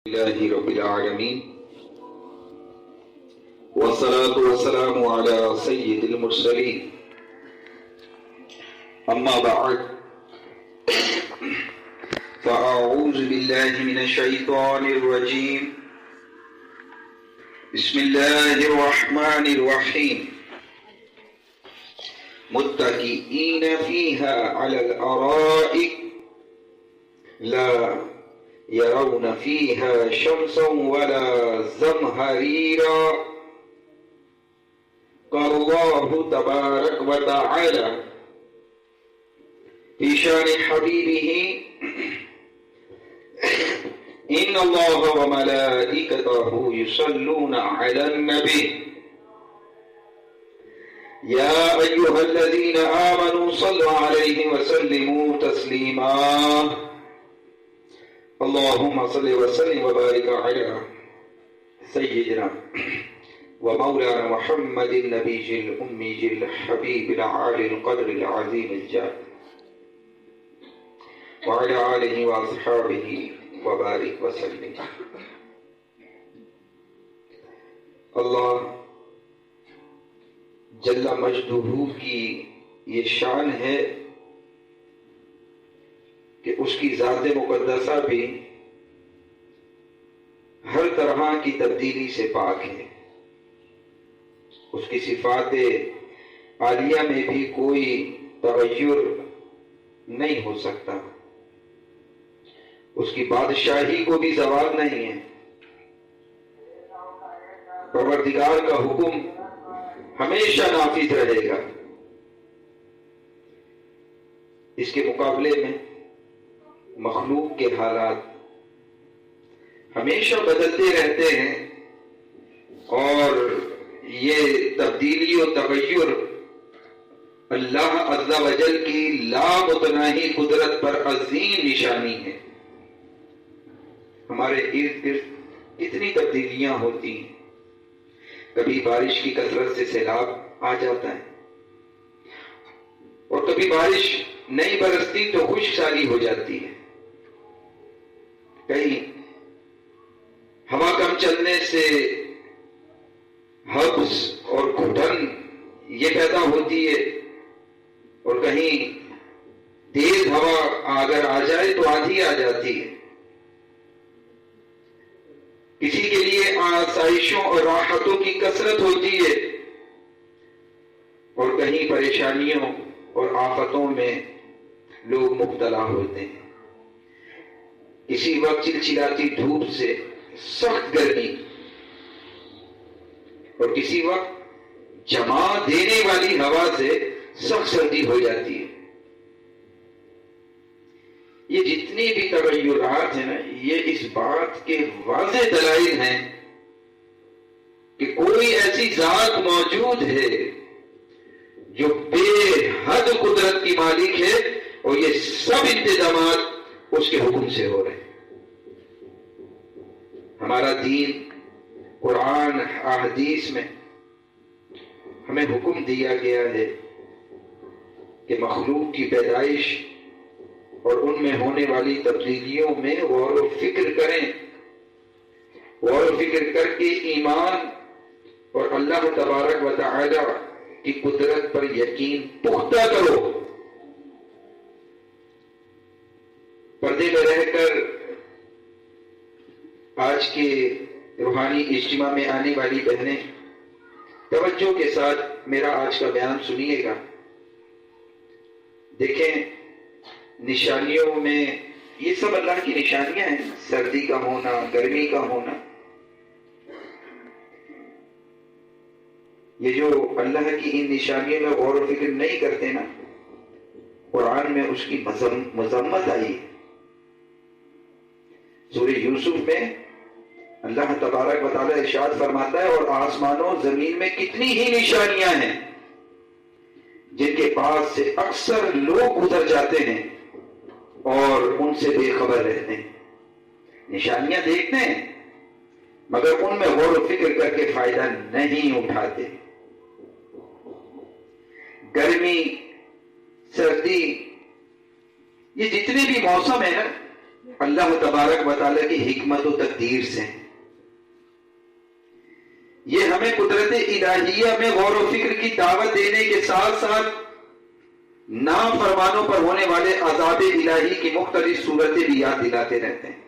لله رب العالمين والصلاة والسلام على سيد المرسلين أما بعد فأعوذ بالله من الشيطان الرجيم بسم الله الرحمن الرحيم متكئين فيها على الأرائك لا يرون فيها شمسا ولا زمهريرا قال الله تبارك وتعالى في شان حبيبه إن الله وملائكته يصلون على النبي يا أيها الذين آمنوا صلوا عليه وسلموا تسليما اللهم صل وسلم وبارك على سيدنا ومولانا محمد النبي الأمي الحبيب العالي القدر العظيم الجاه وعلى آله وأصحابه وبارك وسلم. اللہ جل مجدہ کی یہ شان ہے کہ اس کی ذات مقدسہ بھی ہر طرح کی تبدیلی سے پاک ہے. اس کی صفات عالیہ میں بھی کوئی تغیر نہیں ہو سکتا. اس کی بادشاہی کو بھی زوال نہیں ہے. پروردگار کا حکم ہمیشہ نافذ رہے گا. اس کے مقابلے میں مخلوق کے حالات ہمیشہ بدلتے رہتے ہیں اور یہ تبدیلی و تغیر اللہ عز و جل کی لامتناہی قدرت پر عظیم نشانی ہے. ہمارے ارد گرد کتنی تبدیلیاں ہوتی ہیں. کبھی بارش کی کثرت سے سیلاب آ جاتا ہے اور کبھی بارش نہیں برستی تو خشک سالی ہو جاتی ہے. کہیں ہوا کم چلنے سے حبس اور گھٹن یہ پیدا ہوتی ہے اور کہیں تیز ہوا اگر آ جائے تو آندھی آ جاتی ہے. کسی کے لیے آسائشوں اور راحتوں کی کثرت ہوتی ہے اور کہیں پریشانیوں اور آفتوں میں لوگ مبتلا ہوتے ہیں. کسی وقت چلچلاتی دھوپ سے سخت گرمی اور کسی وقت جما دینے والی ہوا سے سخت سردی ہو جاتی ہے. یہ جتنی بھی تغیرات ہیں نا یہ اس بات کے واضح دلائل ہیں کہ کوئی ایسی ذات موجود ہے جو بے حد قدرت کی مالک ہے اور یہ سب انتظامات اس کے حکم سے ہو رہے ہیں. ہمارا دین قرآن احادیث میں ہمیں حکم دیا گیا ہے کہ مخلوق کی پیدائش اور ان میں ہونے والی تبدیلیوں میں غور و فکر کریں. غور و فکر کر کے ایمان اور اللہ تبارک و تعالی کی قدرت پر یقین پختہ کرو. پردے میں رہ کر آج کے روحانی اجتماع میں آنے والی بہنیں توجہ کے ساتھ میرا آج کا بیان سنیے گا. دیکھیں نشانیوں میں یہ سب اللہ کی نشانیاں ہیں. سردی کا ہونا، گرمی کا ہونا، یہ جو اللہ کی ان نشانیوں میں غور و فکر نہیں کرتے نا قرآن میں اس کی مذمت آئی. سورہ یوسف میں اللہ تبارک و تعالی ارشاد فرماتا ہے اور آسمانوں زمین میں کتنی ہی نشانیاں ہیں جن کے پاس سے اکثر لوگ گزر جاتے ہیں اور ان سے بے خبر رہتے ہیں. نشانیاں دیکھتے ہیں مگر ان میں غور و فکر کر کے فائدہ نہیں اٹھاتے. گرمی، سردی، یہ جتنے بھی موسم ہیں نا اللہ تبارک و تعالیٰ کی حکمت و تقدیر سے، یہ ہمیں قدرت الہیہ میں غور و فکر کی دعوت دینے کے ساتھ ساتھ نافرمانوں پر ہونے والے عذاب الہی کی مختلف صورتیں بھی یاد دلاتے رہتے ہیں۔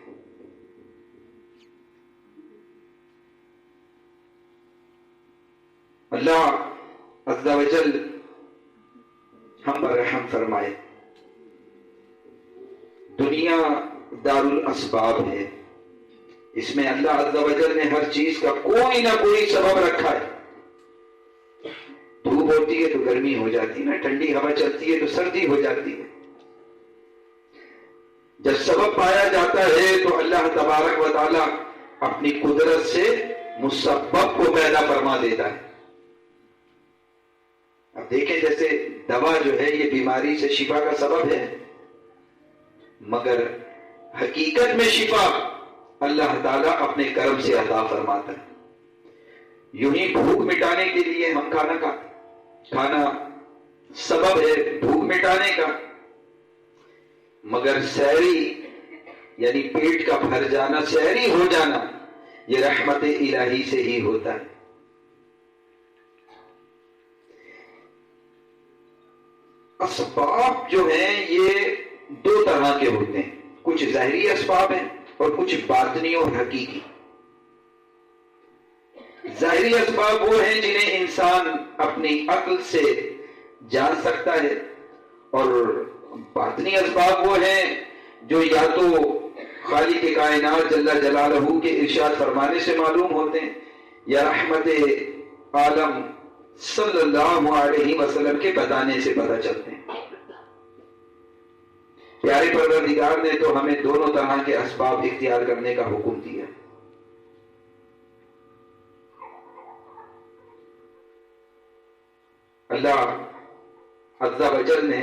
اللہ عز و جل ہم پر رحم فرمائے۔ دنیا دار الاسباب ہے، اس میں اللہ عز و جل نے ہر چیز کا کوئی نہ کوئی سبب رکھا ہے۔ دھوپ ہوتی ہے تو گرمی ہو جاتی ہے، ٹھنڈی ہوا چلتی ہے تو سردی ہو جاتی ہے۔ جب سبب پایا جاتا ہے تو اللہ تبارک و تعالی اپنی قدرت سے مسبب کو پیدا فرما دیتا ہے۔ اب دیکھیں جیسے دوا جو ہے یہ بیماری سے شفا کا سبب ہے، مگر حقیقت میں شفا اللہ تعالیٰ اپنے کرم سے عطا فرماتا ہے۔ یوں ہی بھوک مٹانے کے لیے ہم کھانا سبب ہے بھوک مٹانے کا، مگر سحری یعنی پیٹ کا بھر جانا، سحری ہو جانا، یہ رحمت الہی سے ہی ہوتا ہے۔ اسباب جو ہیں یہ دو طرح کے ہوتے ہیں، کچھ ظاہری اسباب ہیں اور کچھ باطنی اور حقیقی۔ ظاہری اسباب وہ ہیں جنہیں انسان اپنی عقل سے جان سکتا ہے، اور باطنی اسباب وہ ہیں جو یا تو خالق کائنات جل جلالہ کے ارشاد فرمانے سے معلوم ہوتے ہیں یا رحمت عالم صلی اللہ علیہ وسلم کے بتانے سے پتہ چلتے ہیں۔ پیارے پروردگار نے تو ہمیں دونوں طرح کے اسباب اختیار کرنے کا حکم دیا۔ اللہ عز و جل نے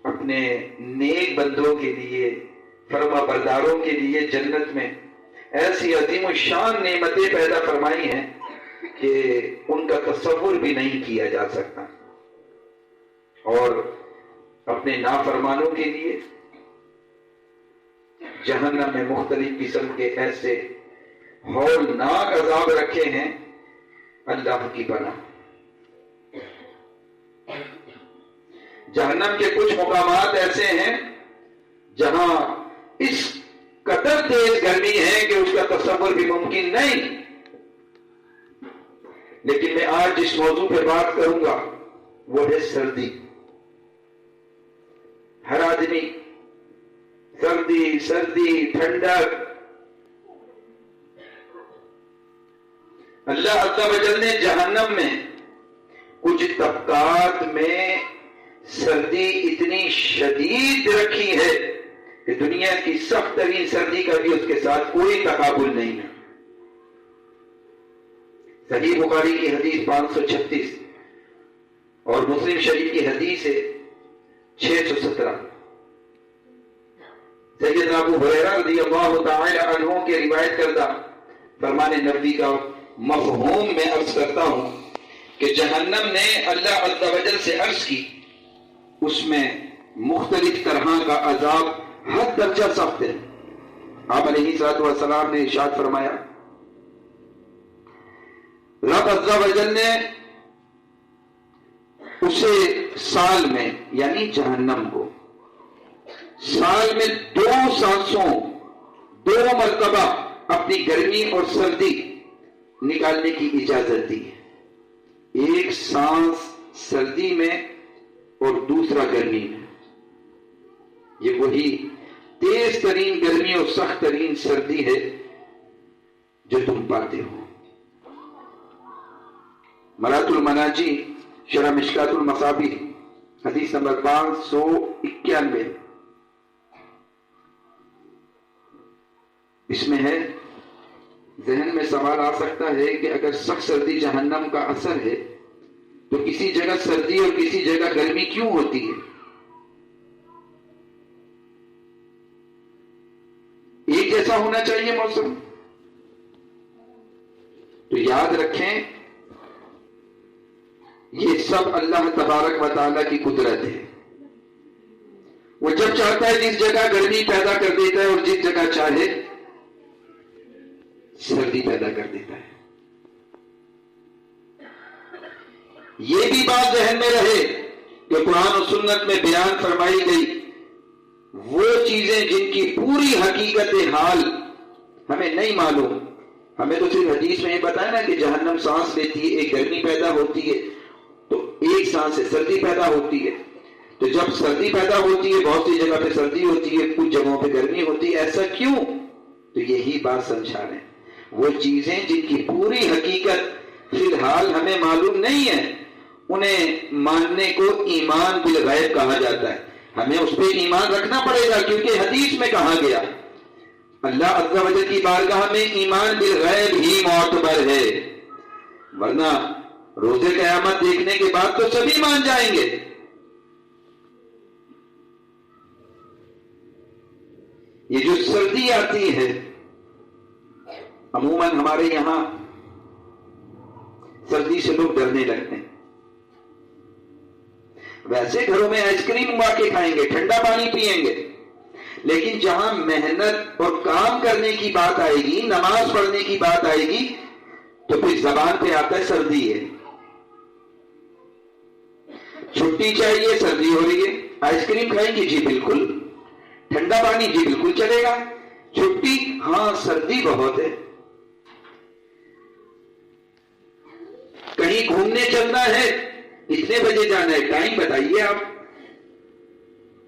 اپنے نیک بندوں کے لیے، فرما برداروں کے لیے جنت میں ایسی عظیم الشان نعمتیں پیدا فرمائی ہیں کہ ان کا تصور بھی نہیں کیا جا سکتا، اور اپنے نافرمانوں کے لیے جہنم میں مختلف قسم کے ایسے ہولناک عذاب رکھے ہیں، اللہ کی پناہ۔ جہنم کے کچھ مقامات ایسے ہیں جہاں اس قدر تیز گرمی ہے کہ اس کا تصور بھی ممکن نہیں۔ لیکن میں آج جس موضوع پہ بات کروں گا وہ ہے سردی۔ ہر آدمی سردی ٹھنڈک، اللہ عز و جل نے جہنم میں کچھ طبقات میں سردی اتنی شدید رکھی ہے کہ دنیا کی سخت ترین سردی کا بھی اس کے ساتھ کوئی تقابل نہیں ہے۔ صحیح بخاری کی حدیث 536 اور مسلم شریف کی حدیث ہے 617۔ سیدنا ابو ہریرہ رضی اللہ تعالی عنہ کے روایت کردہ فرمان نبوی کا مفہوم میں عرض کرتا ہوں کہ جہنم نے اللہ عز و جل سے عرض کی، اس میں مختلف طرح کا عذاب حد درجہ سخت ہے۔ آپ علیہ الصلوۃ والسلام نے ارشاد فرمایا، رب عز و جل نے اسے سال میں یعنی جہنم کو سال میں 2 سانسوں 2 مرتبہ اپنی گرمی اور سردی نکالنے کی اجازت دی ہے۔ ایک سانس سردی میں اور دوسرا گرمی میں۔ یہ وہی تیز ترین گرمی اور سخت ترین سردی ہے جو تم پاتے ہو۔ مرات المناجی شرح مشکات المصابیح حدیث نمبر 591، اس میں ہے، ذہن میں سوال آ سکتا ہے کہ اگر سخت سردی جہنم کا اثر ہے تو کسی جگہ سردی اور کسی جگہ گرمی کیوں ہوتی ہے؟ ایک جیسا ہونا چاہیے موسم؟ تو یاد رکھیں یہ سب اللہ تبارک و تعالیٰ کی قدرت ہے۔ وہ جب چاہتا ہے جس جگہ گرمی پیدا کر دیتا ہے اور جس جگہ چاہے سردی پیدا کر دیتا ہے. یہ بھی بات ذہن میں رہے کہ قرآن و سنت میں بیان فرمائی گئی وہ چیزیں جن کی پوری حقیقت حال ہمیں نہیں معلوم. ہمیں تو صرف حدیث میں یہ بتایا نا کہ جہنم سانس لیتی ہے، ایک گرمی پیدا ہوتی ہے تو ایک سانس سے سردی پیدا ہوتی ہے. تو جب سردی پیدا ہوتی ہے بہت سی جگہ پہ سردی ہوتی ہے، کچھ جگہوں پہ گرمی ہوتی ہے. ایسا کیوں؟ تو یہی بات سمجھا رہے ہیں. وہ چیزیں جن کی پوری حقیقت فی الحال ہمیں معلوم نہیں ہے انہیں ماننے کو ایمان بالغیب کہا جاتا ہے. ہمیں اس پہ ایمان رکھنا پڑے گا کیونکہ حدیث میں کہا گیا اللہ عز و جل کی بارگاہ میں ایمان بالغیب ہی معتبر ہے، ورنہ روز قیامت دیکھنے کے بعد تو سبھی مان جائیں گے. یہ جو سردی آتی ہے عموماً ہمارے یہاں سردی سے لوگ ڈرنے لگتے ہیں. ویسے گھروں میں آئس کریم منگوا کے کھائیں گے، ٹھنڈا پانی پیئیں گے، لیکن جہاں محنت اور کام کرنے کی بات آئے گی، نماز پڑھنے کی بات آئے گی تو پھر زبان پہ آتا ہے سردی ہے. چھٹی چاہیے، سردی ہو رہی ہے. آئس کریم کھائیں گے، جی بالکل. ٹھنڈا پانی، جی بالکل چلے گا. چھٹی، ہاں سردی بہت ہے. کہیں گھومنے چلنا ہے، کتنے بجے جانا ہے، ٹائم بتائیے آپ.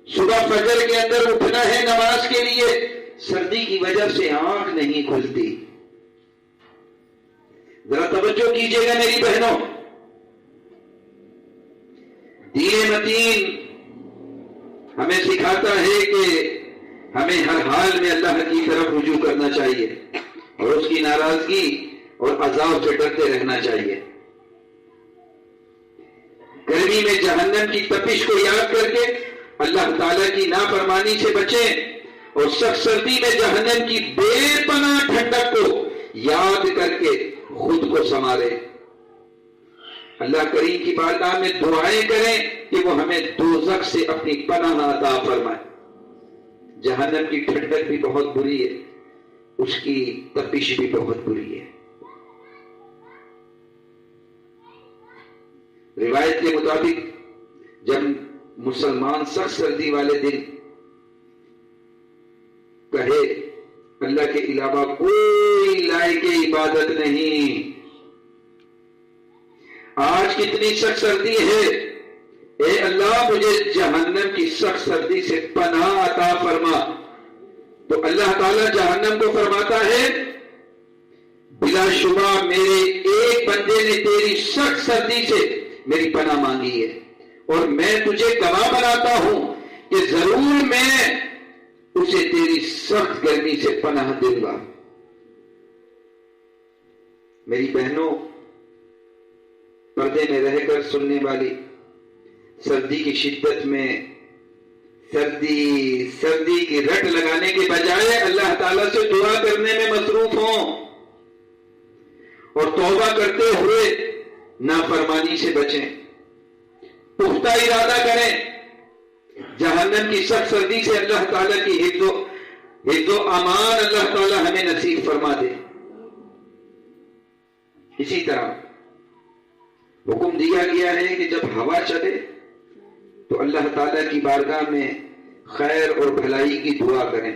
صبح فجر کے اندر اٹھنا ہے نماز کے لیے، سردی کی وجہ سے آنکھ نہیں کھلتی. ذرا توجہ کیجیے گا میری بہنوں. دین متین ہمیں سکھاتا ہے کہ ہمیں ہر حال میں اللہ کی طرف رجوع کرنا چاہیے اور اس کی ناراضگی اور عذاب سے ڈرتے رہنا چاہیے. گرمی میں جہنم کی تپش کو یاد کر کے اللہ تعالیٰ کی نافرمانی سے بچیں اور سخت سردی میں جہنم کی بے پناہ ٹھنڈک کو یاد کر کے خود کو سنواریں. اللہ کریم کی بارگاہ میں دعائیں کریں کہ وہ ہمیں دوزخ سے اپنی پناہ عطا فرمائے. جہنم کی ٹھنڈک بھی بہت بری ہے، اس کی تپش بھی بہت بری ہے. روایت کے مطابق جب مسلمان سخت سردی والے دن کہے اللہ کے علاوہ کوئی لائق عبادت نہیں، آج کتنی سخت سردی ہے، اے اللہ مجھے جہنم کی سخت سردی سے پناہ عطا فرما، تو اللہ تعالیٰ جہنم کو فرماتا ہے بلا شبہ میرے ایک بندے نے تیری سخت سردی سے میری پناہ مانگی ہے اور میں تجھے گواہ بناتا ہوں کہ ضرور میں اسے تیری سخت گرمی سے پناہ دوں گا. میری بہنوں، پردے میں رہ کر سننے والی، سردی کی شدت میں سردی کی رٹ لگانے کے بجائے اللہ تعالیٰ سے دعا کرنے میں مصروف ہوں اور توبہ کرتے ہوئے نافرمانی سے بچیں. پختہ ارادہ کریں. جہنم کی سخت سردی سے اللہ تعالیٰ کی حفظ و امان اللہ تعالیٰ ہمیں نصیب فرما دے. اسی طرح حکم دیا گیا ہے کہ جب ہوا چلے تو اللہ تعالیٰ کی بارگاہ میں خیر اور بھلائی کی دعا کریں.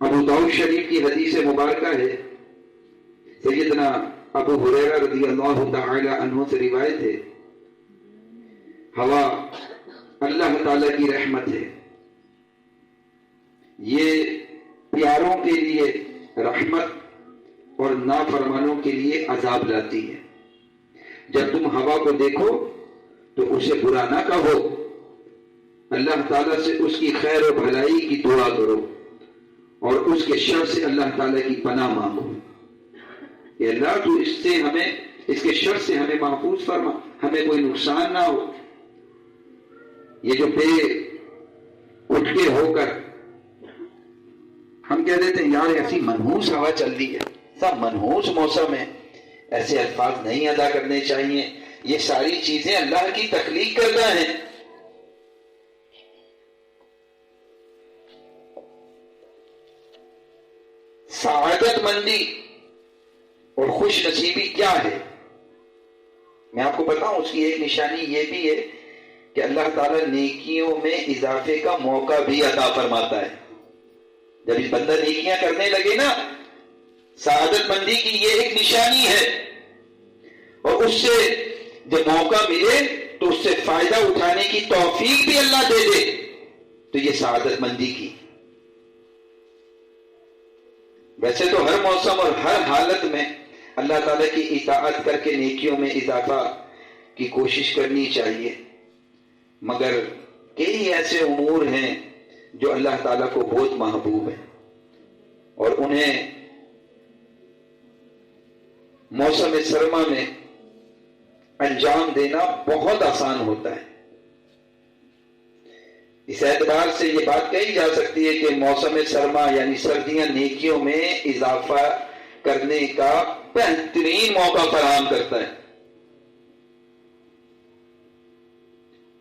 ابو داؤد شریف کی حدیث مبارکہ ہے، سیدنا ابو ہریرہ رضی اللہ تعالی عنہ سے روایت ہے، ہوا اللہ تعالیٰ کی رحمت ہے، یہ پیاروں کے لیے رحمت اور نافرمانوں کے لیے عذاب لاتی ہے. جب تم ہوا کو دیکھو تو اسے برا نہ کہو، اللہ تعالیٰ سے اس کی خیر و بھلائی کی دعا کرو اور اس کے شر سے اللہ تعالیٰ کی پناہ مانگو کہ اللہ تو اس کے شر سے ہمیں محفوظ فرما، ہمیں کوئی نقصان نہ ہو. یہ جو بے اٹھ کے ہو کر ہم کہہ دیتے ہیں یار ایسی منحوس ہوا چل رہی ہے، سب منحوس موسم ہے، ایسے الفاظ نہیں ادا کرنے چاہیے. یہ ساری چیزیں اللہ کی تخلیق کردہ ہیں. سعادت مندی اور خوش نصیبی کیا ہے؟ میں آپ کو بتاؤں، اس کی ایک نشانی یہ بھی ہے کہ اللہ تعالیٰ نیکیوں میں اضافے کا موقع بھی عطا فرماتا ہے. جب یہ بندہ نیکیاں کرنے لگے نا، سعادت مندی کی یہ ایک نشانی ہے، اور اس سے جب موقع ملے تو اس سے فائدہ اٹھانے کی توفیق بھی اللہ دے دے تو یہ سعادت مندی کی. ویسے تو ہر موسم اور ہر حالت میں اللہ تعالیٰ کی اطاعت کر کے نیکیوں میں اضافہ کی کوشش کرنی چاہیے، مگر کئی ایسے امور ہیں جو اللہ تعالیٰ کو بہت محبوب ہیں، اور انہیں موسم سرما میں انجام دینا بہت آسان ہوتا ہے. اس اعتبار سے یہ بات کہی جا سکتی ہے کہ موسم سرما یعنی سردیاں نیکیوں میں اضافہ کرنے کا بہترین موقع فراہم کرتا ہے.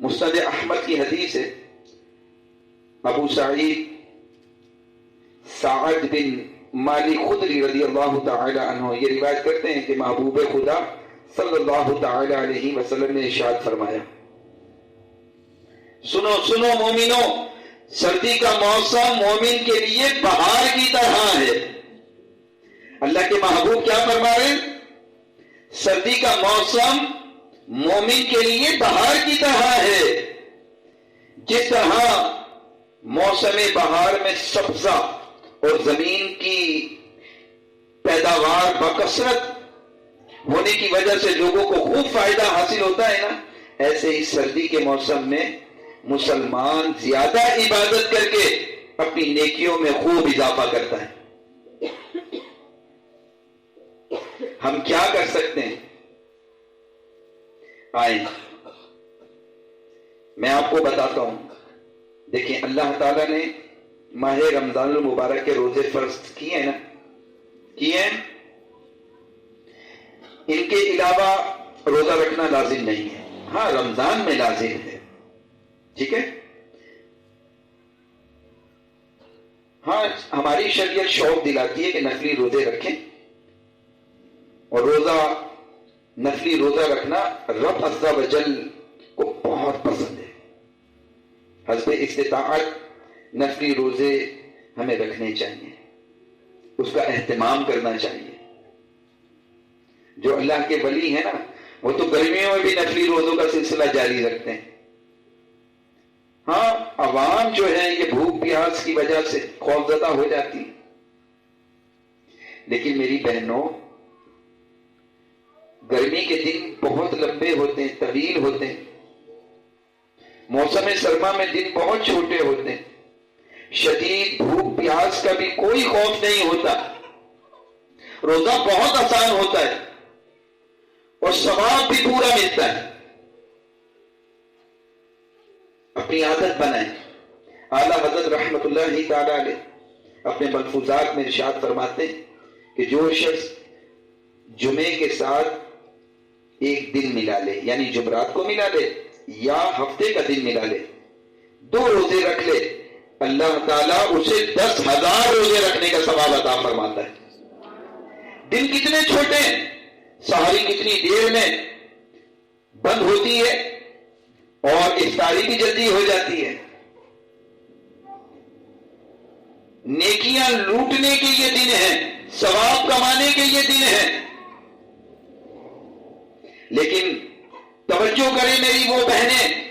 مسند احمد کی حدیث ہے، ابو سعید سعد بن مالک خدری رضی اللہ تعالی عنہ یہ روایت کرتے ہیں کہ محبوب خدا صلی اللہ تعالی علیہ وسلم نے ارشاد فرمایا، سنو سنو مومنو، سردی کا موسم مومن کے لیے بہار کی طرح ہے. اللہ کے محبوب کیا فرما رہے ہیں؟ سردی کا موسم مومن کے لیے بہار کی طرح ہے. جس طرح موسم بہار میں سبزہ اور زمین کی پیداوار بکثرت ہونے کی وجہ سے لوگوں کو خوب فائدہ حاصل ہوتا ہے نا، ایسے ہی سردی کے موسم میں مسلمان زیادہ عبادت کر کے اپنی نیکیوں میں خوب اضافہ کرتا ہے. ہم کیا کر سکتے ہیں؟ آئیں میں آپ کو بتاتا ہوں. دیکھیں، اللہ تعالیٰ نے ماہ رمضان المبارک کے روزے فرض کیے ہیں نا، کیے ہیں. ان کے علاوہ روزہ رکھنا لازم نہیں ہے. ہاں، رمضان میں لازم ہے، ٹھیک ہے. ہاں، ہماری شریعت شوق دلاتی ہے کہ نفلی روزے رکھیں، اور نفلی روزہ رکھنا رب عز و جل کو بہت پسند ہے. حسب استطاعت نفلی روزے ہمیں رکھنے چاہیے، اس کا اہتمام کرنا چاہیے. جو اللہ کے ولی ہیں نا، وہ تو گرمیوں میں بھی نفلی روزوں کا سلسلہ جاری رکھتے ہیں. ہاں، عوام جو ہے یہ بھوک پیاس کی وجہ سے خوفزدہ ہو جاتی ہے، لیکن میری بہنوں، گرمی کے دن بہت لمبے ہوتے ہیں، طویل ہوتے ہیں. موسم سرما میں دن بہت چھوٹے ہوتے ہیں. شدید بھوک پیاس کا بھی کوئی خوف نہیں ہوتا. روزہ بہت آسان ہوتا ہے اور ثواب بھی پورا ملتا ہے. اپنی عادت بنائیں. اعلیٰ حضرت رحمت اللہ تعالی علیہ اپنے ملفوظات میں ارشاد فرماتے ہیں کہ جو شخص جمعے کے ساتھ ایک دن ملا لے، یعنی جمعرات کو ملا لے یا ہفتے کا دن ملا لے، 2 روزے رکھ لے، اللہ تعالیٰ اسے 10,000 روزے رکھنے کا ثواب عطا فرماتا ہے. دن کتنے چھوٹے ہیں، سحری کتنی دیر میں بند ہوتی ہے اور افطاری بھی جلدی ہو جاتی ہے. نیکیاں لوٹنے کے یہ دن ہیں، ثواب کمانے کے یہ دن ہیں. لیکن توجہ کریں میری وہ بہنیں،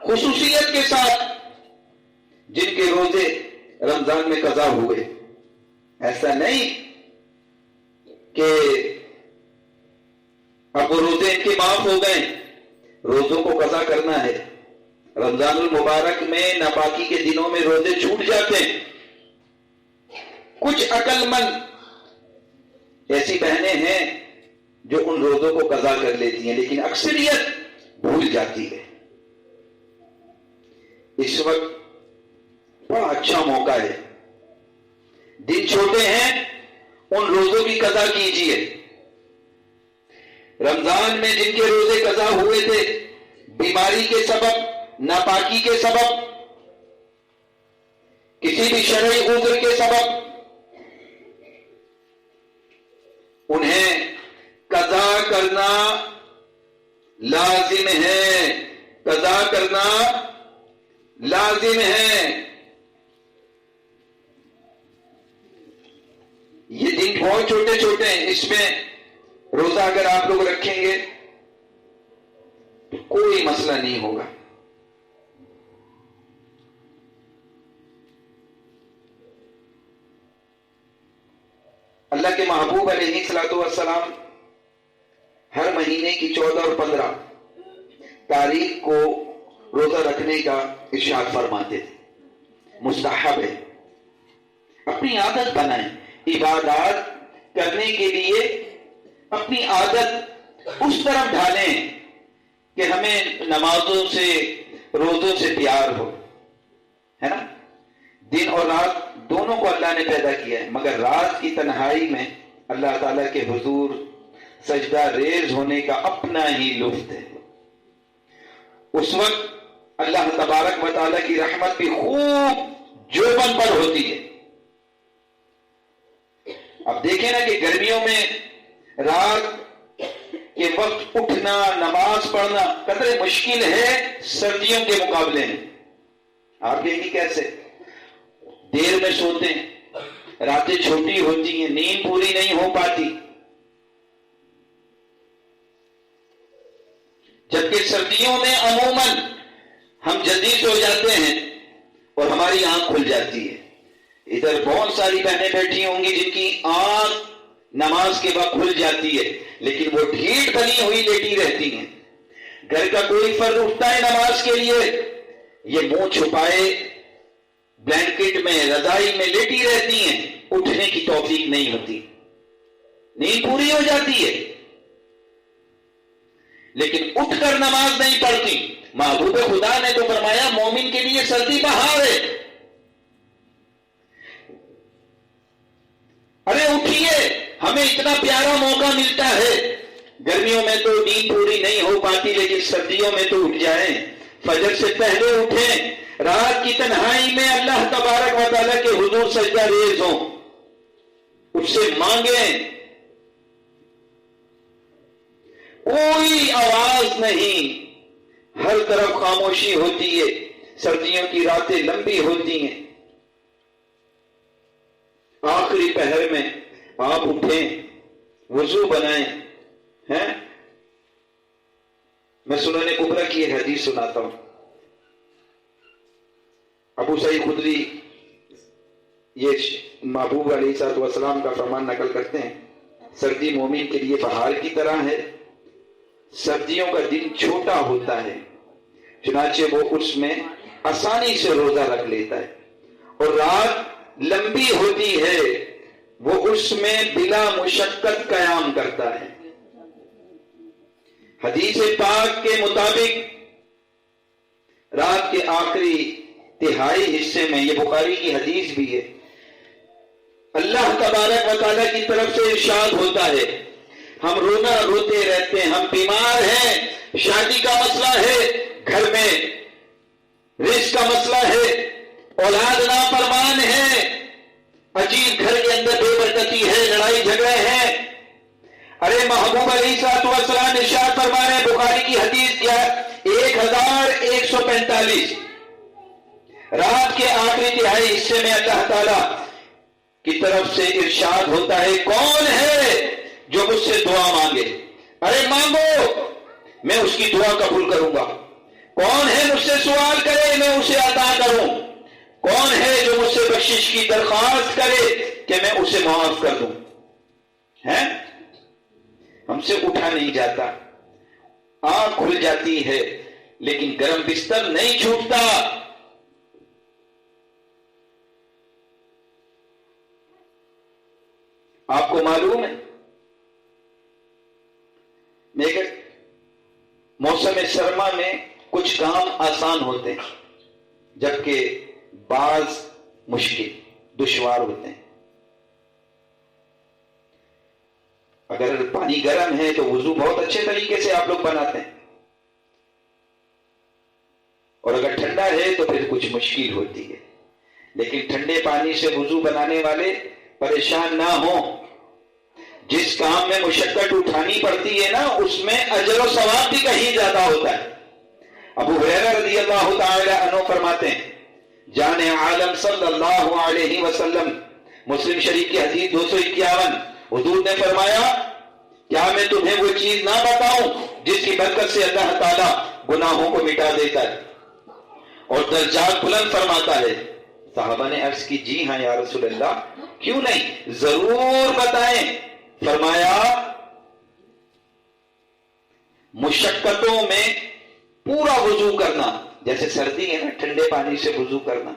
خصوصیت کے ساتھ جن کے روزے رمضان میں قضا ہوئے. ایسا نہیں کہ اب وہ روزے ان کے معاف ہو گئے، روزوں کو قضا کرنا ہے. رمضان المبارک میں ناپاکی کے دنوں میں روزے چھوٹ جاتے ہیں. کچھ عقل مند ایسی بہنیں ہیں جو ان روزوں کو قضا کر لیتی ہیں، لیکن اکثریت بھول جاتی ہے. اس وقت بڑا اچھا موقع ہے، دن چھوٹے ہیں، ان روزوں کی قضا کیجیے. رمضان میں جن کے روزے قضا ہوئے تھے بیماری کے سبب، ناپاکی کے سبب، کسی بھی شرعی عذر کے سبب، انہیں قضا کرنا لازم ہے، قضا کرنا لازم ہے۔ یہ دن بہت چھوٹے چھوٹے ہیں، اس میں روزہ اگر آپ لوگ رکھیں گے تو کوئی مسئلہ نہیں ہوگا۔ اللہ کے محبوب علیہ الصلوۃ والسلام ہر مہینے کی 14 اور 15 تاریخ کو روزہ رکھنے کا ارشاد فرماتے تھے۔ مستحب ہے، اپنی عادت بنائیں، عبادات کرنے کے لیے اپنی عادت اس طرف ڈھالیں کہ ہمیں نمازوں سے، روزوں سے پیار ہو، ہے نا؟ دن اور رات دونوں کو اللہ نے پیدا کیا ہے، مگر رات کی تنہائی میں اللہ تعالیٰ کے حضور سجدہ ریز ہونے کا اپنا ہی لطف ہے۔ اس وقت اللہ تبارک و تعالیٰ کی رحمت بھی خوب جوبن پر ہوتی ہے۔ اب دیکھیں نا کہ گرمیوں میں رات کے وقت اٹھنا، نماز پڑھنا قدرے مشکل ہے سردیوں کے مقابلے میں۔ آپ کہیں گے کیسے؟ دیر میں سوتے ہیں، راتیں چھوٹی ہوتی ہیں، نیند پوری نہیں ہو پاتی، جبکہ سردیوں میں عموماً ہم جلدی سو جاتے ہیں اور ہماری آنکھ کھل جاتی ہے۔ ادھر بہت ساری بہنیں بیٹھی ہوں گی جن کی آنکھ نماز کے وقت کھل جاتی ہے، لیکن وہ ڈھیٹ بنی ہوئی لیٹی رہتی ہیں۔ گھر کا کوئی فرد اٹھتا ہے نماز کے لیے، یہ منہ چھپائے بلینکٹ میں، رضائی میں لیٹی رہتی ہیں، اٹھنے کی توفیق نہیں ہوتی، نیند پوری ہو جاتی ہے لیکن اٹھ کر نماز نہیں پڑھتی۔ محبوب خدا نے تو فرمایا مومن کے لیے سردی بہار ہے۔ ارے اٹھیے، ہمیں اتنا پیارا موقع ملتا ہے، گرمیوں میں تو نیند پوری نہیں ہو پاتی لیکن سردیوں میں تو اٹھ جائیں، فجر سے پہلے اٹھیں، رات کی تنہائی میں اللہ تبارک و تعالیٰ کے حضور سجدہ ریز ہوں، اس سے مانگیں، کوئی آواز نہیں، ہر طرف خاموشی ہوتی ہے، سردیوں کی راتیں لمبی ہوتی ہیں، آخری پہر میں آپ اٹھیں، وضو بنائیں، ہیں؟ میں سنن کبریٰ کی ایک حدیث سناتا ہوں۔ ابو سعید خدری یہ محبوب علیہ الصلوۃ والسلام کا فرمان نقل کرتے ہیں، سردی مومن کے لیے بہار کی طرح ہے، سردیوں کا دن چھوٹا ہوتا ہے چنانچہ وہ اس میں آسانی سے روزہ رکھ لیتا ہے، اور رات لمبی ہوتی ہے، وہ اس میں بلا مشقت قیام کرتا ہے۔ حدیث پاک کے مطابق رات کے آخری تہائی حصے میں، یہ بخاری کی حدیث بھی ہے، اللہ تبارک و تعالیٰ کی طرف سے ارشاد ہوتا ہے، ہم رونا روتے رہتے ہیں، ہم بیمار ہیں، شادی کا مسئلہ ہے، گھر میں رزق کا مسئلہ ہے، اولاد نافرمان ہے، عجیب گھر کے اندر بے برکتی ہے، لڑائی جھگڑے ہیں۔ ارے محبوب علیہ الصلوۃ والسلام ارشاد فرما رہے ہیں، بخاری کی حدیث کیا 1145 رات کے آخری تہائی حصے میں اللہ تعالیٰ کی طرف سے ارشاد ہوتا ہے، کون ہے جو مجھ سے دعا مانگے؟ ارے مانگو، میں اس کی دعا قبول کروں گا۔ کون ہے مجھ سے سوال کرے، میں اسے عطا کروں۔ کون ہے جو مجھ سے بخشش کی درخواست کرے کہ میں اسے معاف کر دوں؟ ہے؟ ہم سے اٹھا نہیں جاتا، آنکھ کھل جاتی ہے لیکن گرم بستر نہیں چھوٹتا۔ آپ کو معلوم ہے موسم سرما میں کچھ کام آسان ہوتے ہیں جبکہ بعض مشکل دشوار ہوتے ہیں۔ اگر پانی گرم ہے تو وضو بہت اچھے طریقے سے آپ لوگ بناتے ہیں، اور اگر ٹھنڈا ہے تو پھر کچھ مشکل ہوتی ہے. لیکن ٹھنڈے پانی سے وضو بنانے والے پریشان نہ ہوں. جس کام میں مشقت اٹھانی پڑتی ہے نا اس میں اجر و ثواب بھی کہیں زیادہ ہوتا ہے. ابو ہریرہ رضی اللہ تعالی عنہ فرماتے ہیں، جان عالم صلی اللہ علیہ وسلم، مسلم شریف کی حدیث 251، حضور نے فرمایا کیا میں تمہیں وہ چیز نہ بتاؤں جس کی برکت سے اللہ تعالیٰ گناہوں کو مٹا دیتا ہے اور درجات بلند فرماتا ہے؟ صحابہ نے عرض کی جی ہاں یا رسول اللہ، کیوں نہیں، ضرور بتائیں. فرمایا مشقتوں میں پورا وضو کرنا، جیسے سردی ہے نا ٹھنڈے پانی سے وضو کرنا،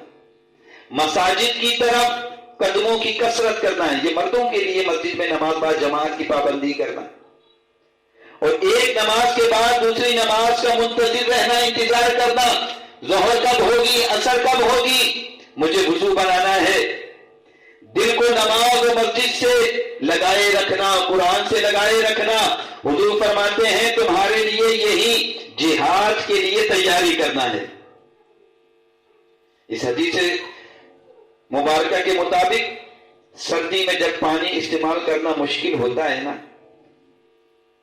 مساجد کی طرف قدموں کی کثرت کرنا ہے، یہ مردوں کے لیے مسجد میں نماز با جماعت کی پابندی کرنا، اور ایک نماز کے بعد دوسری نماز کا منتظر رہنا، انتظار کرنا، ظہر کب ہوگی، عصر کب ہوگی، مجھے وضو بنانا ہے. دل کو نماز و مسجد سے لگائے رکھنا، قرآن سے لگائے رکھنا. حضور فرماتے ہیں تمہارے لیے یہی جہاد کے لیے تیاری کرنا ہے. اس حدیث مبارکہ کے مطابق سردی میں جب پانی استعمال کرنا مشکل ہوتا ہے نا،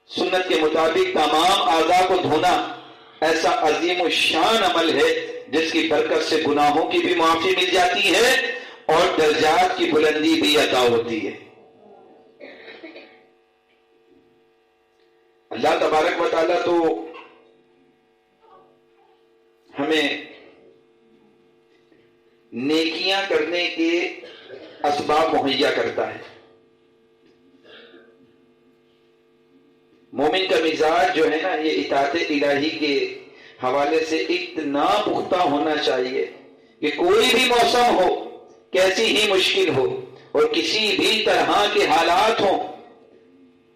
سنت کے مطابق تمام اعضاء کو دھونا ایسا عظیم الشان عمل ہے جس کی برکت سے گناہوں کی بھی معافی مل جاتی ہے اور درجات کی بلندی بھی عطا ہوتی ہے. اللہ تبارک و تعالیٰ تو ہمیں نیکیاں کرنے کے اسباب مہیا کرتا ہے. مومن کا مزاج جو ہے نا یہ اطاعت الہی کے حوالے سے اتنا پختہ ہونا چاہیے کہ کوئی بھی موسم ہو، کیسی ہی مشکل ہو اور کسی بھی طرح کے حالات ہوں،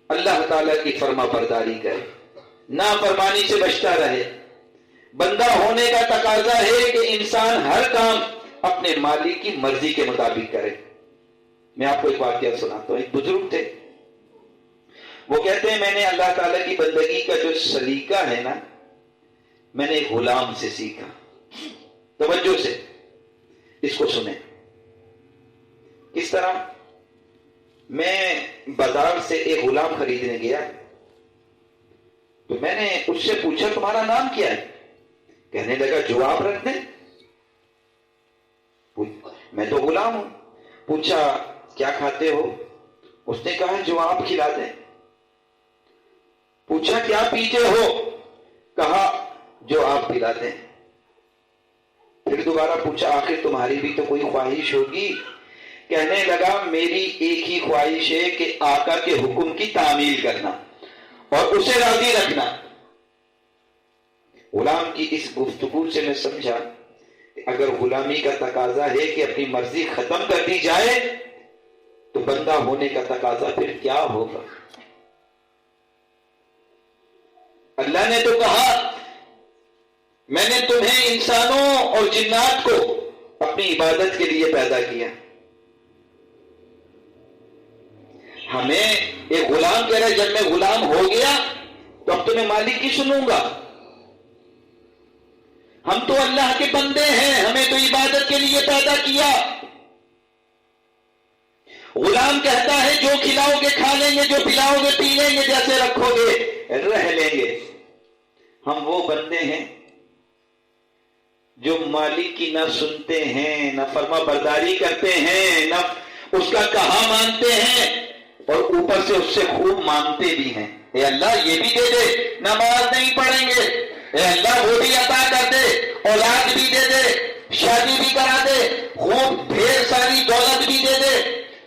اللہ تعالیٰ کی فرما برداری کرے، نافرمانی سے بچتا رہے. بندہ ہونے کا تقاضا ہے کہ انسان ہر کام اپنے مالک کی مرضی کے مطابق کرے. میں آپ کو ایک واقعہ سناتا ہوں. ایک بزرگ تھے، وہ کہتے ہیں میں نے اللہ تعالیٰ کی بندگی کا جو سلیقہ ہے نا میں نے ایک غلام سے سیکھا. توجہ سے اس کو سنیں. کس طرح؟ میں بازار سے ایک غلام خریدنے گیا تو میں نے اس سے پوچھا تمہارا نام کیا ہے؟ کہنے لگا جو آپ رکھ دیں. میں تو غلام ہوں. پوچھا کیا کھاتے ہو؟ اس نے کہا جو آپ کھلا دیں. پوچھا کیا پیتے ہو؟ کہا جو آپ پلا دیں. پھر دوبارہ پوچھا آخر تمہاری بھی تو کوئی خواہش ہوگی؟ کہنے لگا میری ایک ہی خواہش ہے کہ آقا کے حکم کی تعمیل کرنا اور اسے راضی رکھنا. غلام کی اس گفتگو سے میں سمجھا کہ اگر غلامی کا تقاضا ہے کہ اپنی مرضی ختم کر دی جائے تو بندہ ہونے کا تقاضا پھر کیا ہوگا. اللہ نے تو کہا میں نے تمہیں انسانوں اور جنات کو اپنی عبادت کے لیے پیدا کیا. ہمیں ایک غلام کہہ رہا ہے جب میں غلام ہو گیا تو اب تو میں مالک کی سنوں گا. ہم تو اللہ کے بندے ہیں، ہمیں تو عبادت کے لیے پیدا کیا. غلام کہتا ہے جو کھلاؤ گے کھا لیں گے، جو پلاؤ گے پی لیں گے، جیسے رکھو گے رہ لیں گے. ہم وہ بندے ہیں جو مالک کی نہ سنتے ہیں، نہ فرما برداری کرتے ہیں، نہ اس کا کہا مانتے ہیں اور اوپر سے اس سے خوب مانگتے بھی ہیں. اے اللہ یہ بھی دے دے، نماز نہیں پڑھیں گے، اے اللہ وہ بھی عطا کر دے، اولاد بھی دے دے، شادی بھی کرا دے، خوب ڈھیر ساری دولت بھی دے دے.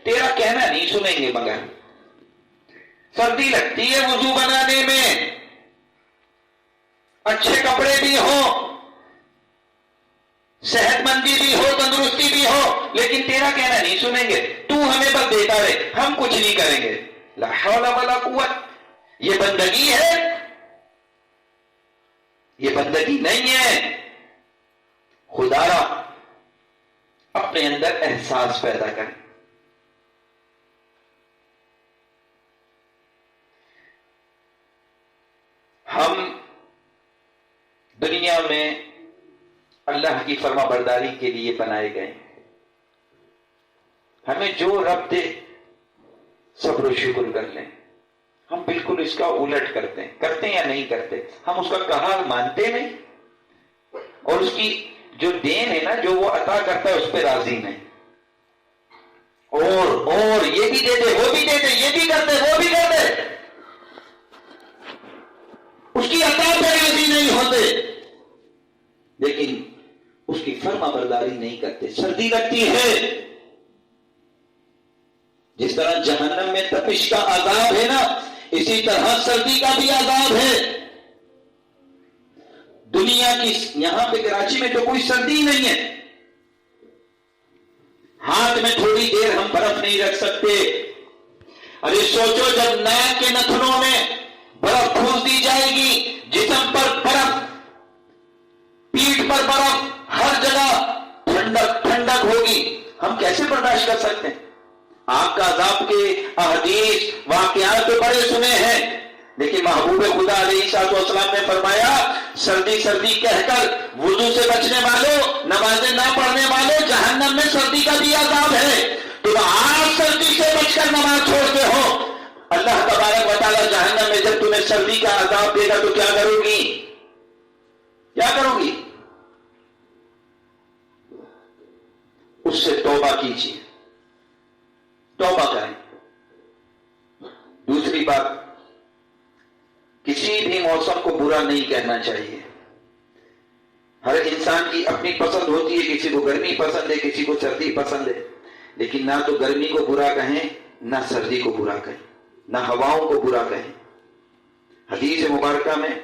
تیرا کہنا نہیں سنیں گے. مگر سردی لگتی ہے وضو بنانے میں، اچھے کپڑے بھی ہوں، صحت مندی بھی ہو، تندرستی بھی ہو، لیکن تیرا کہنا نہیں سنیں گے. تو ہمیں بس دیتا رہے، ہم کچھ نہیں کریں گے. لا حول ولا قوت. یہ بندگی ہے؟ یہ بندگی نہیں ہے. خدا را اپنے اندر احساس پیدا کریں. دنیا میں اللہ کی فرما برداری کے لیے بنائے گئے. ہمیں جو رب دے صبر و شکر کر لیں. ہم بالکل اس کا الٹ کرتے ہیں یا نہیں کرتے؟ ہم اس کا کہا مانتے نہیں، اور اس کی جو دین ہے نا، جو وہ عطا کرتا ہے، اس پہ راضی نہیں. اور یہ بھی دے دے، وہ بھی دے دے، یہ بھی کر دے، وہ بھی کر دے، اس کی عطا پہ راضی نہیں ہوتے، لیکن اس کی فرما برداری نہیں کرتے. سردی لگتی ہے، جس طرح جہنم میں تپش کا عذاب ہے نا، اسی طرح سردی کا بھی عذاب ہے. دنیا کی یہاں پہ کراچی میں تو کوئی سردی نہیں ہے. ہاتھ میں تھوڑی دیر ہم برف نہیں رکھ سکتے. ارے سوچو جب ناک کے نتھنوں میں برف پھونس دی جائے گی، جسم پر برف، پیٹھ پر برف، ہر جگہ ٹھنڈک ہوگی، ہم کیسے برداشت کر سکتے ہیں؟ آپ کا عذاب کے احادیث واقعات تو بڑے سنے ہیں، لیکن محبوب خدا علیہ السلام نے فرمایا سردی سردی کہہ کر وضو سے بچنے والوں، نمازیں نہ پڑھنے والوں، جہنم میں سردی کا بھی عذاب ہے. تم آج سردی سے بچ کر نماز چھوڑتے ہو، اللہ تبارک و تعالیٰ جہنم میں جب تمہیں سردی کا عذاب دے گا تو کیا کرو گی؟ کیا کرو گی؟ اس سے توبہ کیجیے، توبہ کریں. دوسری بات، کسی بھی موسم کو برا نہیں کہنا چاہیے. ہر انسان کی اپنی پسند ہوتی ہے، کسی کو گرمی پسند ہے، کسی کو سردی پسند ہے، لیکن نہ تو گرمی کو برا کہیں، نہ سردی کو برا کہیں، نہ ہواؤں کو برا کہیں. حدیث مبارکہ میں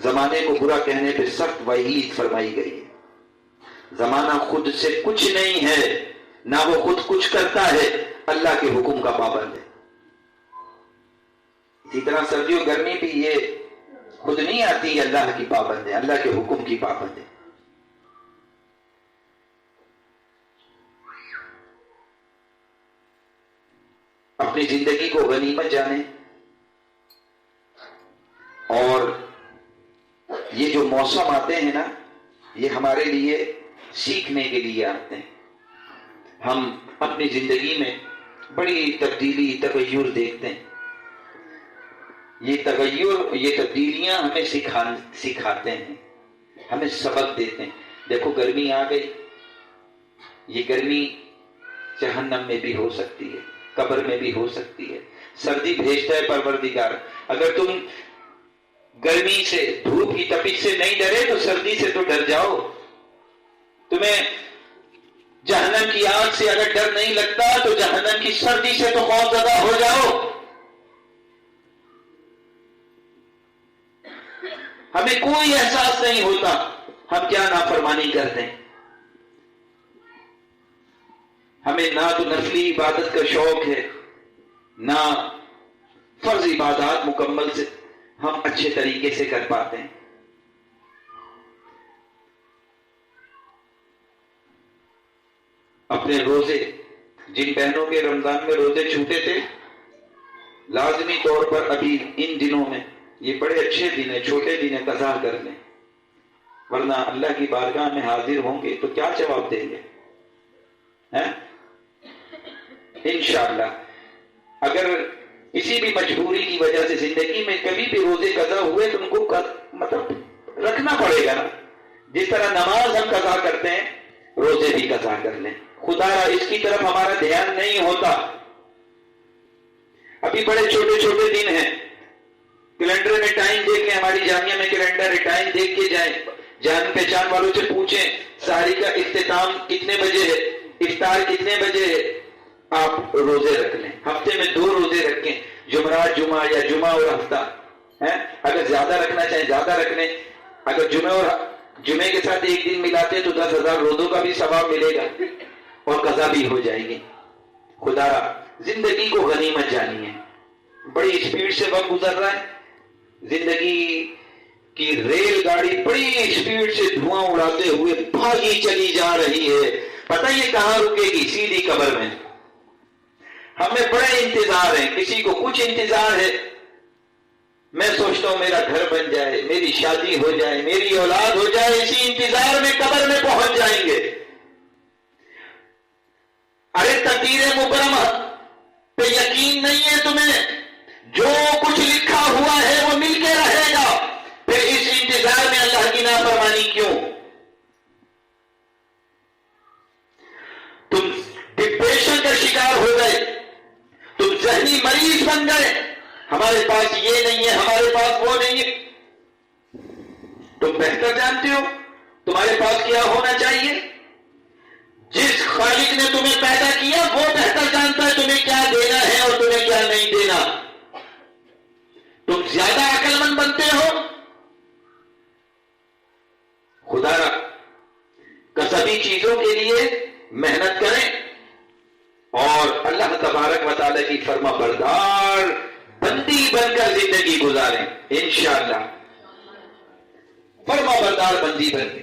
زمانے کو برا کہنے پہ سخت وعید فرمائی گئی ہے. زمانہ خود سے کچھ نہیں ہے، نہ وہ خود کچھ کرتا ہے، اللہ کے حکم کا پابند ہے. اسی طرح سردی و گرمی بھی یہ خود نہیں آتی، اللہ کی پابند ہے، اللہ کے حکم کی پابند ہے. اپنی زندگی کو غنیمت جانیں، اور یہ جو موسم آتے ہیں نا، یہ ہمارے لیے سیکھنے کے لیے آتے ہیں. ہم اپنی زندگی میں بڑی تبدیلی، تغیر دیکھتے ہیں. یہ تغیر، یہ تبدیلیاں ہمیں سکھاتے ہیں، ہمیں سبق دیتے ہیں. دیکھو گرمی آ گئی، یہ گرمی جہنم میں بھی ہو سکتی ہے، قبر میں بھی ہو سکتی ہے. سردی بھیجتا ہے پروردگار. اگر تم گرمی سے، دھوپ کی تپش سے نہیں ڈرے تو سردی سے تو ڈر جاؤ. تمہیں جہنم کی آگ سے اگر ڈر نہیں لگتا تو جہنم کی سردی سے تو خوف زدہ ہو جاؤ. ہمیں کوئی احساس نہیں ہوتا ہم کیا نافرمانی کرتے ہیں. ہمیں نہ تو نفلی عبادت کا شوق ہے، نہ فرض عبادات مکمل سے ہم اچھے طریقے سے کر پاتے ہیں. اپنے روزے، جن بہنوں کے رمضان میں روزے چھوٹے تھے، لازمی طور پر ابھی ان دنوں میں، یہ بڑے اچھے دن ہیں، چھوٹے دن ہیں، قضا کر لیں، ورنہ اللہ کی بارگاہ میں حاضر ہوں گے تو کیا جواب دیں گے؟ انشاءاللہ اگر کسی بھی مجبوری کی وجہ سے زندگی میں کبھی بھی روزے قضا ہوئے تو ان کو مطلب رکھنا پڑے گا. جس طرح نماز ہم قضا کرتے ہیں، روزے بھی قضا کر لیں. خدا اس کی طرف ہمارا دھیان نہیں ہوتا. ابھی بڑے چھوٹے چھوٹے دن ہیں، کیلنڈر میں ٹائم دیکھ لیں. ہماری جامعہ میں کیلنڈر ہے، ٹائم دیکھ کے جائیں. جان پہچان والوں سے پوچھیں سحری کا اختتام کتنے بجے ہے، افطار کتنے بجے ہے. آپ روزے رکھ لیں، ہفتے میں 2 روزے رکھیں، جمعرات جمعہ یا جمعہ اور ہفتہ. اگر زیادہ رکھنا چاہیں زیادہ رکھ لیں. اگر جمعے کے ساتھ ایک دن ملاتے تو 10,000 روزوں کا بھی ثواب ملے گا اور قضا بھی ہو جائے گی. خدا زندگی کو غنیمت جانیے. بڑی اسپیڈ سے وقت گزر رہا ہے، زندگی کی ریل گاڑی بڑی اسپیڈ سے دھواں اڑاتے ہوئے بھاگی چلی جا رہی ہے. پتہ یہ کہاں رکے گی؟ سیدھی قبر میں. ہمیں بڑے انتظار ہیں، کسی کو کچھ انتظار ہے. میں سوچتا ہوں میرا گھر بن جائے، میری شادی ہو جائے، میری اولاد ہو جائے، اسی انتظار میں قبر میں پہنچ جائیں گے۔ ارے تقدیر مبرمہ پہ یقین نہیں ہے تمہیں؟ جو کچھ لکھا ہوا ہے وہ مل کے رہے گا، پھر اس انتظار میں اللہ کی نافرمانی کیوں؟ تم ڈپریشن کا شکار ہو گئے، تم ذہنی مریض بن گئے، ہمارے پاس یہ نہیں ہے، ہمارے پاس وہ نہیں ہے۔ تم بہتر جانتے ہو تمہارے پاس کیا ہونا چاہیے۔ جس خالق نے تمہیں پیدا کیا وہ بہتر جانتا ہے تمہیں کیا دینا ہے اور تمہیں کیا نہیں دینا۔ تم زیادہ عقل مند بنتے ہو۔ خدا کسبی چیزوں کے لیے محنت کریں اور اللہ تبارک و تعالیٰ کی فرما بردار بندی بن کر زندگی گزاریں انشاءاللہ، فرما بردار بندی بن کے۔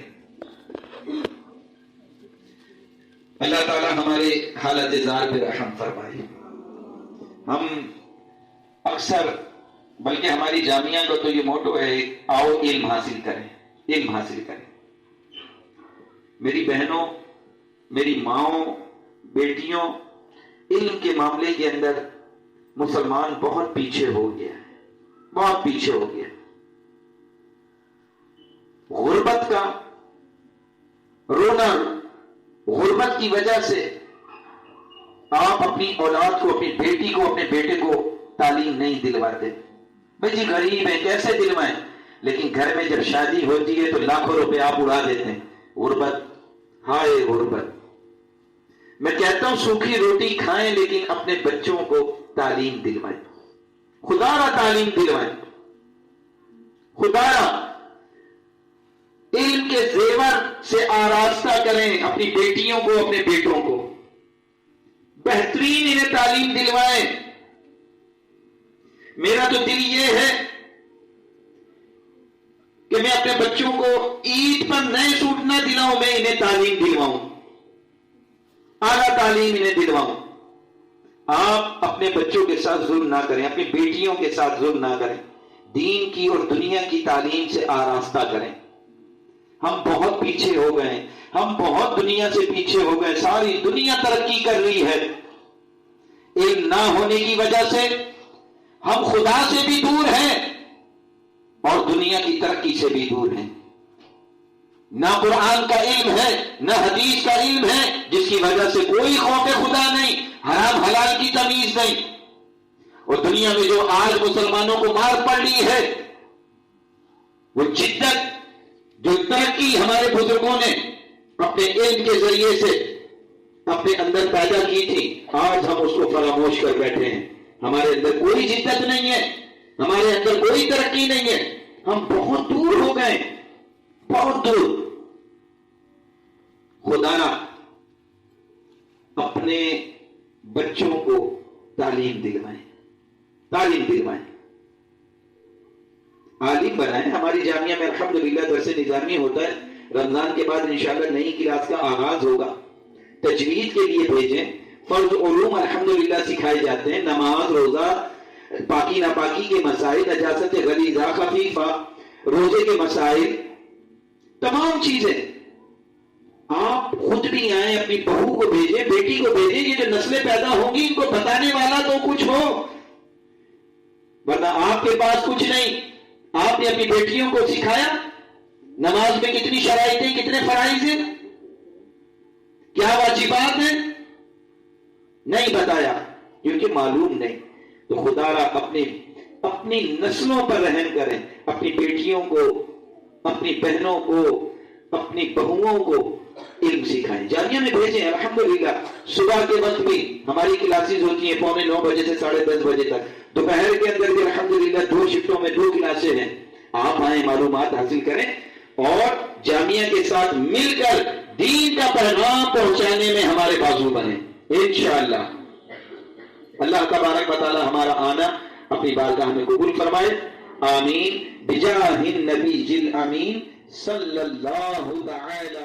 اللہ تعالیٰ ہمارے حالت زار پہ رحم فرمائے۔ ہم اکثر، بلکہ ہماری جامعہ کا تو یہ موٹو ہے، آؤ علم حاصل کریں، علم حاصل کریں۔ میری بہنوں، میری ماؤں، بیٹیوں، علم کے معاملے کے اندر مسلمان بہت پیچھے ہو گیا ہے، بہت پیچھے ہو گیا۔ غربت کا رونا، غربت کی وجہ سے آپ اپنی اولاد کو، اپنی بیٹی کو، اپنے بیٹے کو تعلیم نہیں دلواتے۔ بھائی جی غریب ہیں کیسے دلوائیں؟ لیکن گھر میں جب شادی ہوتی ہے تو لاکھوں روپے آپ اڑا دیتے ہیں۔ غربت، ہائے غربت۔ میں کہتا ہوں سوکھی روٹی کھائیں لیکن اپنے بچوں کو تعلیم دلوائیں، خدا را تعلیم دلوائیں، خدا را علم کے زیور سے آراستہ کریں اپنی بیٹیوں کو، اپنے بیٹوں کو، بہترین انہیں تعلیم دلوائیں۔ میرا تو دل یہ ہے کہ میں اپنے بچوں کو عید پر نئے سوٹ نہ دلاؤں، میں انہیں تعلیم دلواؤں، اعلیٰ تعلیم انہیں دلواؤں۔ آپ اپنے بچوں کے ساتھ ظلم نہ کریں، اپنی بیٹیوں کے ساتھ ظلم نہ کریں، دین کی اور دنیا کی تعلیم سے آراستہ کریں۔ ہم بہت پیچھے ہو گئے، ہم بہت دنیا سے پیچھے ہو گئے، ساری دنیا ترقی کر رہی ہے، علم نہ ہونے کی وجہ سے ہم خدا سے بھی دور ہیں اور دنیا کی ترقی سے بھی دور ہیں۔ نہ قرآن کا علم ہے، نہ حدیث کا علم ہے، جس کی وجہ سے کوئی خوف خدا نہیں، حرام حلال کی تمیز نہیں۔ اور دنیا میں جو آج مسلمانوں کو مار پڑ رہی ہے، وہ جدت، جو ترقی ہمارے بزرگوں نے اپنے علم کے ذریعے سے اپنے اندر پیدا کی تھی، آج ہم اس کو فراموش کر بیٹھے ہیں۔ ہمارے اندر کوئی جدت نہیں ہے، ہمارے اندر کوئی ترقی نہیں ہے، ہم بہت دور ہو گئے، بہت دور۔ خدا اپنے بچوں کو تعلیم دلوائیں، تعلیم دلوائیں، عالم بنائیں۔ ہماری جامعہ میں الحمدللہ درس نظامی ہوتا ہے، رمضان کے بعد انشاءاللہ نئی کلاس کا آغاز ہوگا۔ تجوید کے لیے بھیجیں، فرض علوم الحمدللہ سکھائے جاتے ہیں، نماز، روزہ، پاکی ناپاکی کے مسائل، نجاست غلیظہ خفیفہ، روزے کے مسائل، تمام چیزیں۔ آپ خود بھی آئیں، اپنی بہو کو بھیجیں، بیٹی کو بھیجیں، یہ جو نسلیں پیدا ہوں گی ان کو بتانے والا تو کچھ ہو، ورنہ آپ کے پاس کچھ نہیں۔ آپ نے اپنی بیٹیوں کو سکھایا نماز میں کتنی شرائط ہیں، کتنے فرائض ہیں، کیا واجبات ہیں، نہیں بتایا کیونکہ معلوم نہیں۔ تو خدا را اپنی نسلوں پر رحم کریں، اپنی بیٹیوں کو، اپنی بہنوں کو، اپنی بہوؤں کو علم سکھائیں، جامعہ میں بھیجیں۔ الحمدللہ صبح کے وقت بھی ہماری کلاسز ہوتی ہیں 9:15 بجے سے 10:30 بجے تک، دوپہر کے اندر بھی الحمدللہ 2 شفٹوں میں 2 کلاسیں ہیں۔ آپ آئیں، معلومات حاصل کریں اور جامعہ کے ساتھ مل کر دین کا پیغام پہنچانے میں ہمارے بازو بنیں انشاءاللہ۔ اللہ تبارک و تعالی ہمارا آنا اپنی بارگاہ میں قبول فرمائے، آمین، بجاہ النبی الامین صلی اللہ تعالی